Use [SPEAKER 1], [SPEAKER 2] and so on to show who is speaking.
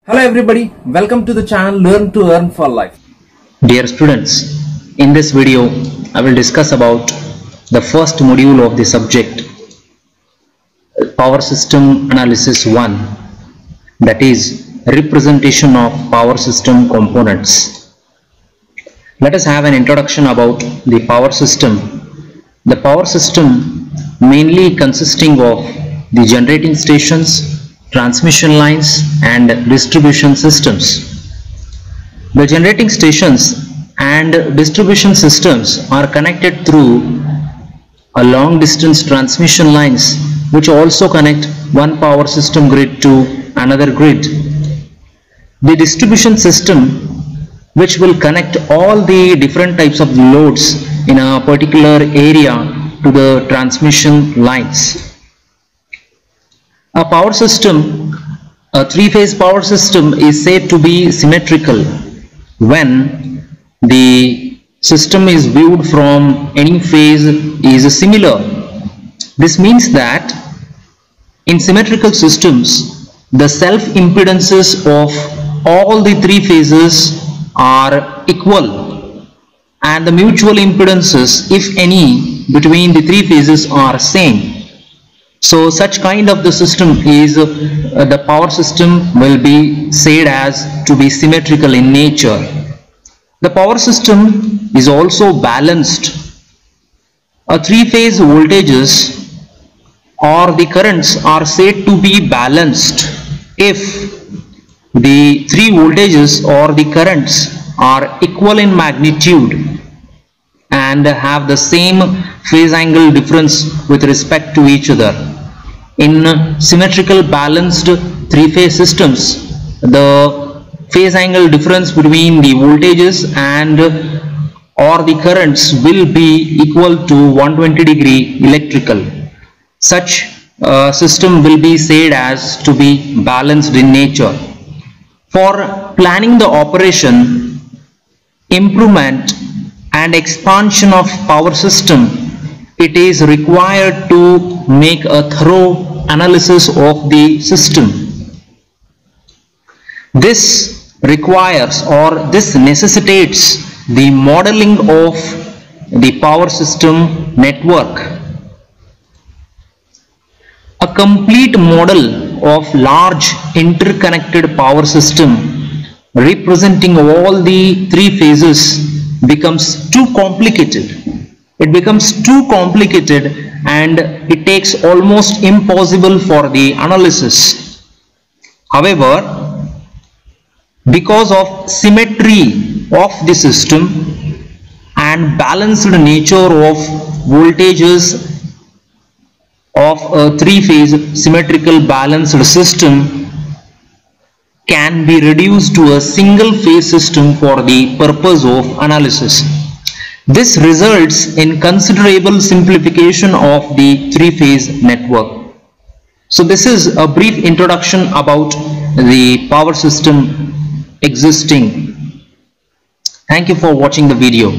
[SPEAKER 1] Hello everybody, welcome to the channel Learn to Earn for Life.
[SPEAKER 2] Dear students, in this video I will discuss about the first module of the subject Power System Analysis 1, that is representation of power system components. Let us have an introduction about the power system. The power system mainly consisting of the generating stations, transmission lines and distribution systems. The generating stations and distribution systems are connected through a long distance transmission lines which also connect one power system grid to another grid. The distribution system which will connect all the different types of loads in a particular area to the transmission lines. A power system, a three-phase power system, is said to be symmetrical when the system is viewed from any phase is similar. This means that in symmetrical systems, the self-impedances of all the three phases are equal and the mutual impedances, if any, between the three phases are same. So such kind of the system is the power system will be said as to be symmetrical in nature. The power system is also balanced. A three-phase voltages or the currents are said to be balanced if the three voltages or the currents are equal in magnitude and have the same phase angle difference with respect to each other. In symmetrical balanced three-phase systems, the phase angle difference between the voltages and or the currents will be equal to 120-degree electrical. Such system will be said as to be balanced in nature. For planning the operation, improvement and expansion of power system, it is required to make a thorough analysis of the system. This requires or this necessitates the modeling of the power system network. A complete model of large interconnected power system representing all the three phases becomes too complicated. It becomes too complicated and it takes almost impossible for the analysis. However, because of symmetry of the system and balanced nature of voltages of a three-phase symmetrical balanced system can be reduced to a single phase system for the purpose of analysis. This results in considerable simplification of the three-phase network. So this is a brief introduction about the power system existing. Thank you for watching the video.